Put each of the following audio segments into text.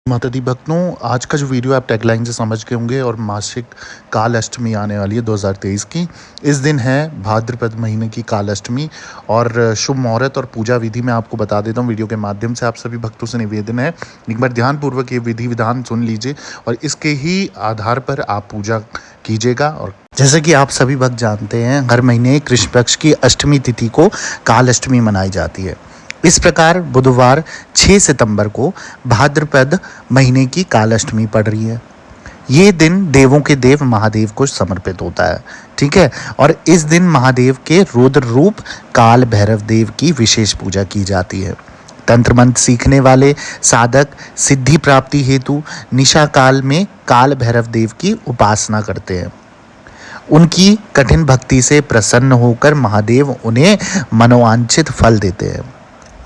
माता दी भक्तों, आज का जो वीडियो आप टैगलाइन से समझ गए होंगे और मासिक काल अष्टमी आने वाली है 2023 की। इस दिन है भाद्रपद महीने की काल अष्टमी और शुभ मुहूर्त और पूजा विधि मैं आपको बता देता हूँ वीडियो के माध्यम से। आप सभी भक्तों से निवेदन है, एक बार ध्यानपूर्वक ये विधि विधान सुन लीजिए और इसके ही आधार पर आप पूजा कीजिएगा। और जैसे कि आप सभी भक्त जानते हैं, हर महीने कृष्ण पक्ष की अष्टमी तिथि को काल अष्टमी मनाई जाती है। इस प्रकार बुधवार 6 सितंबर को भाद्रपद महीने की काल अष्टमी पड़ रही है। ये दिन देवों के देव महादेव को समर्पित होता है, ठीक है। और इस दिन महादेव के रुद्र रूप काल भैरव देव की विशेष पूजा की जाती है। तंत्र मंत्र सीखने वाले साधक सिद्धि प्राप्ति हेतु निशा काल में काल भैरव देव की उपासना करते हैं। उनकी कठिन भक्ति से प्रसन्न होकर महादेव उन्हें मनोवांछित फल देते हैं।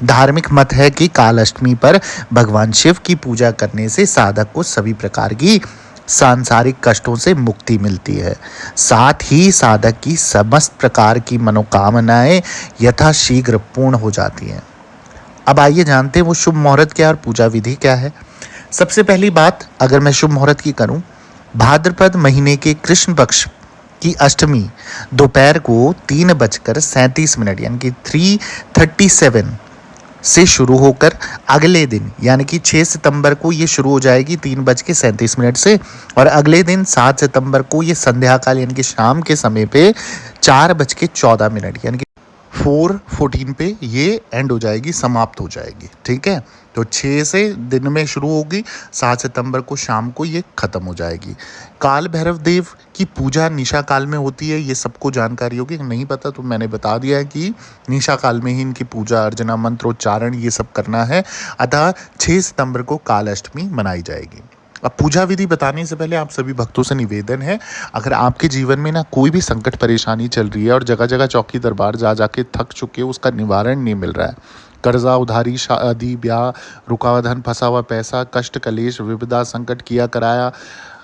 धार्मिक मत है कि काल अष्टमी पर भगवान शिव की पूजा करने से साधक को सभी प्रकार की सांसारिक कष्टों से मुक्ति मिलती है, साथ ही साधक की समस्त प्रकार की मनोकामनाएं यथाशीघ्र पूर्ण हो जाती हैं। अब आइए जानते हैं वो शुभ मुहूर्त क्या और पूजा विधि क्या है। सबसे पहली बात, अगर मैं शुभ मुहूर्त की करूं, भाद्रपद महीने के कृष्ण पक्ष की अष्टमी दोपहर को 3:37 यानी कि 3:37 से शुरू होकर अगले दिन यानी कि 6 सितंबर को ये शुरू हो जाएगी 3:37 से, और अगले दिन 7 सितंबर को ये संध्या काल यानी कि शाम के समय पे 4:14 यानी कि 4:14 पे ये एंड हो जाएगी, समाप्त हो जाएगी, ठीक है। तो 6 से दिन में शुरू होगी, 7 सितंबर को शाम को ये खत्म हो जाएगी। काल भैरव देव की पूजा निशा काल में होती है, ये सबको जानकारी होगी। नहीं पता तो मैंने बता दिया है कि निशा काल में ही इनकी पूजा अर्चना मंत्रोच्चारण ये सब करना है। अतः 6 सितंबर को काल अष्टमी मनाई जाएगी। अब पूजा विधि बताने से पहले आप सभी भक्तों से निवेदन है, अगर आपके जीवन में ना कोई भी संकट परेशानी चल रही है और जगह जगह चौकी दरबार जा जाके थक चुके हो, उसका निवारण नहीं मिल रहा है, कर्जा उधारी शादी ब्याह रुका हुआ धन फंसा हुआ पैसा कष्ट कलेश विपदा संकट किया कराया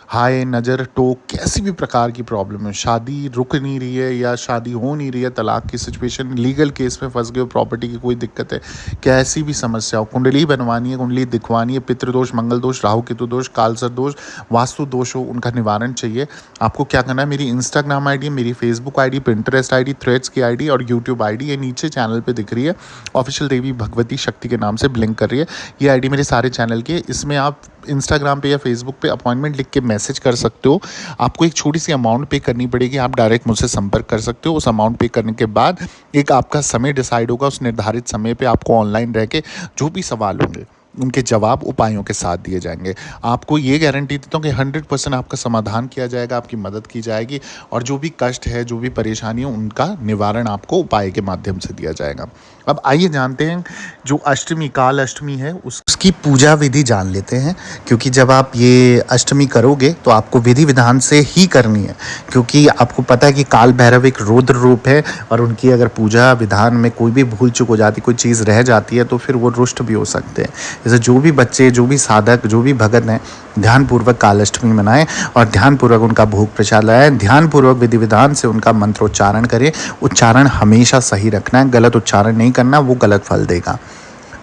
हाय नज़र टोक कैसी भी प्रकार की प्रॉब्लम है, शादी रुक नहीं रही है या शादी हो नहीं रही है, तलाक की सिचुएशन, लीगल केस में फंस गए हो, प्रॉपर्टी की कोई दिक्कत है, कैसी भी समस्या हो, कुंडली बनवानी है, कुंडली दिखवानी है, पितृदोष मंगल दोष राहु केतु दोष कालसर दोष वास्तु दोष हो, उनका निवारण चाहिए, आपको क्या करना है, मेरी इंस्टाग्राम आईडी, मेरी Facebook ID, Pinterest ID, threads की आईडी और यूट्यूब आईडी ये नीचे चैनल पर दिख रही है, ऑफिशियल देवी भगवती शक्ति के नाम से ब्लिंक कर रही है। ये आईडी मेरे सारे चैनल की है। इसमें आप इंस्टाग्राम पे या फेसबुक पे अपॉइंटमेंट लिख के मैसेज कर सकते हो। आपको एक छोटी सी अमाउंट पे करनी पड़ेगी, आप डायरेक्ट मुझसे संपर्क कर सकते हो। उस अमाउंट पे करने के बाद एक आपका समय डिसाइड होगा, उस निर्धारित समय पे आपको ऑनलाइन रह के जो भी सवाल होंगे उनके जवाब उपायों के साथ दिए जाएंगे। आपको ये गारंटी देता हूँ कि 100% आपका समाधान किया जाएगा, आपकी मदद की जाएगी और जो भी कष्ट है जो भी परेशानी है उनका निवारण आपको उपाय के माध्यम से दिया जाएगा। अब आइए जानते हैं जो अष्टमी काल अष्टमी है उसकी पूजा विधि जान लेते हैं, क्योंकि जब आप ये अष्टमी करोगे तो आपको विधि विधान से ही करनी है, क्योंकि आपको पता है कि काल भैरव एक रुद्र रूप है और उनकी अगर पूजा विधान में कोई भी भूल चूक हो जाती, कोई चीज़ रह जाती है तो फिर वो रुष्ट भी हो सकते हैं। जैसे जो भी बच्चे जो भी साधक जो भी भगत हैं ध्यानपूर्वक काल अष्टमी मनाएं और ध्यानपूर्वक उनका भोग प्रसाद लाएं, ध्यानपूर्वक विधि विधान से उनका मंत्रोच्चारण करें। उच्चारण हमेशा सही रखना है, गलत उच्चारण नहीं करना, वो गलत फल देगा।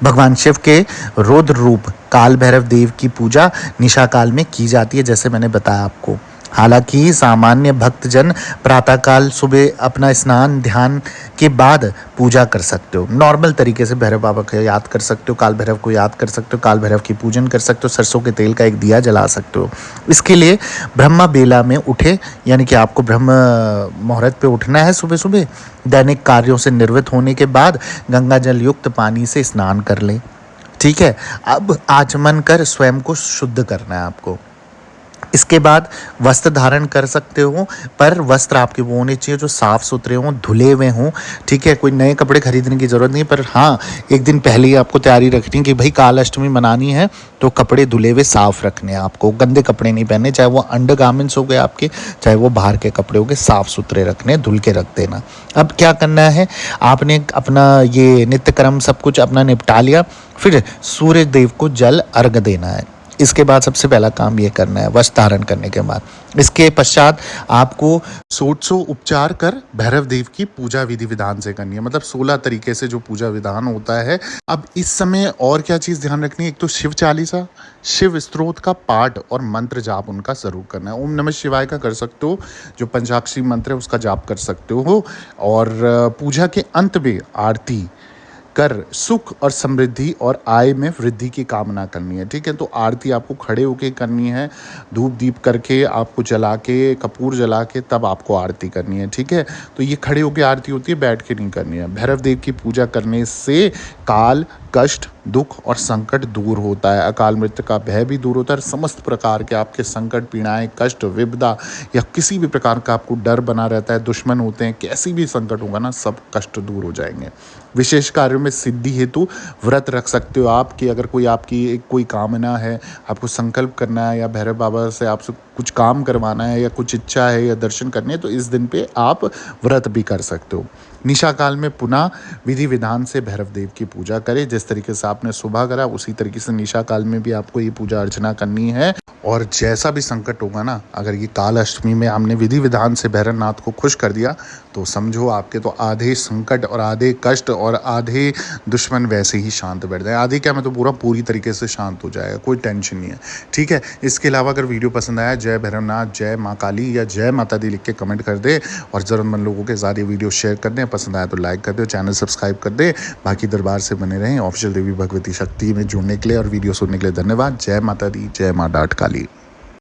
भगवान शिव के रुद्र रूप काल भैरव देव की पूजा निशा काल में की जाती है, जैसे मैंने बताया आपको। हालांकि सामान्य भक्तजन प्रातःकाल सुबह अपना स्नान ध्यान के बाद पूजा कर सकते हो। नॉर्मल तरीके से भैरव बाबा को याद कर सकते हो, काल भैरव को याद कर सकते हो, काल भैरव की पूजन कर सकते हो, सरसों के तेल का एक दिया जला सकते हो। इसके लिए ब्रह्मा बेला में उठे, यानी कि आपको ब्रह्म मुहूर्त पे उठना है सुबह सुबह। दैनिक कार्यों से निवृत्त होने के बाद गंगा जल युक्त पानी से स्नान कर लें, ठीक है। अब आचमन कर स्वयं को शुद्ध करना है आपको। इसके बाद वस्त्र धारण कर सकते हो, पर वस्त्र आपके वो होने चाहिए जो साफ़ सुथरे हों, धुले हुए हों, ठीक है। कोई नए कपड़े खरीदने की ज़रूरत नहीं, पर हाँ एक दिन पहले ही आपको तैयारी रखनी कि भाई काल अष्टमी मनानी है तो कपड़े धुले हुए साफ़ रखने हैं आपको, गंदे कपड़े नहीं पहनने, चाहे वो अंडर गारमेंट्स हो गए आपके, चाहे वो बाहर के कपड़े हो गए, साफ़ सुथरे रखने, धुल के रख देना। अब क्या करना है, आपने अपना ये नित्य कर्म सब कुछ अपना निपटा लिया, फिर सूर्य देव को जल अर्घ देना है। इसके बाद सबसे पहला काम ये करना है वस्त्र धारण करने के बाद। इसके पश्चात आपको 1600 उपचार कर भैरव देव की पूजा विधि विधान से करनी है, मतलब 16 तरीके से जो पूजा विधान होता है। अब इस समय और क्या चीज़ ध्यान रखनी है, एक तो शिव चालीसा, शिव स्तोत्र का पाठ और मंत्र जाप उनका ज़रूर करना है। ओम नमः शिवाय का कर सकते हो, जो पंचाक्षरी मंत्र है उसका जाप कर सकते हो। और पूजा के अंत में आरती कर सुख और समृद्धि और आय में वृद्धि की कामना करनी है। ठीक है, तो आरती आपको खड़े होके करनी है, धूप दीप करके आपको जला के, कपूर जला के तब आपको आरती करनी है। ठीक है, तो ये खड़े होके आरती होती है, बैठ के नहीं करनी है। भैरव देव की पूजा करने से काल, कष्ट, दुख और संकट दूर होता है, अकाल मृत्यु का भय भी दूर होता है। समस्त प्रकार के आपके संकट, पीड़ाएं, कष्ट, विपदा या किसी भी प्रकार का आपको डर बना रहता है, दुश्मन होते हैं, कैसी भी संकट होगा ना, सब कष्ट दूर हो जाएंगे। विशेष कार्यों में सिद्धि हेतु व्रत रख सकते हो आप, कि अगर कोई आपकी एक कोई कामना है, आपको संकल्प करना है या भैरव बाबा से आपसे कुछ काम करवाना है या कुछ इच्छा है या दर्शन करने हैं, तो इस दिन पे आप व्रत भी कर सकते हो। निशा काल में पुनः विधि विधान से भैरव देव की पूजा करें। जिस तरीके से आपने सुबह करा उसी तरीके से निशा काल में भी आपको ये पूजा अर्चना करनी है। और जैसा भी संकट होगा ना, अगर ये काल अष्टमी में हमने विधि विधान से भैरवनाथ को खुश कर दिया तो समझो आपके तो आधे संकट और आधे कष्ट और आधे दुश्मन वैसे ही शांत बैठ जाए। आधे क्या, मैं तो पूरी तरीके से शांत हो जाएगा, कोई टेंशन नहीं है। ठीक है, इसके अलावा अगर वीडियो पसंद आया, जय भैरवनाथ, जय माँ काली या जय माता दी लिख के कमेंट कर दे और ज़रूरतमंद लोगों के साथ ये वीडियो शेयर कर दें। पसंद आया तो लाइक कर दो, चैनल सब्सक्राइब कर दे। बाकी दरबार से बने रहें। ऑफिशियल देवी भगवती शक्ति में जुड़ने के लिए और वीडियो सुनने के लिए धन्यवाद। जय माता दी, जय माँ डाट काली।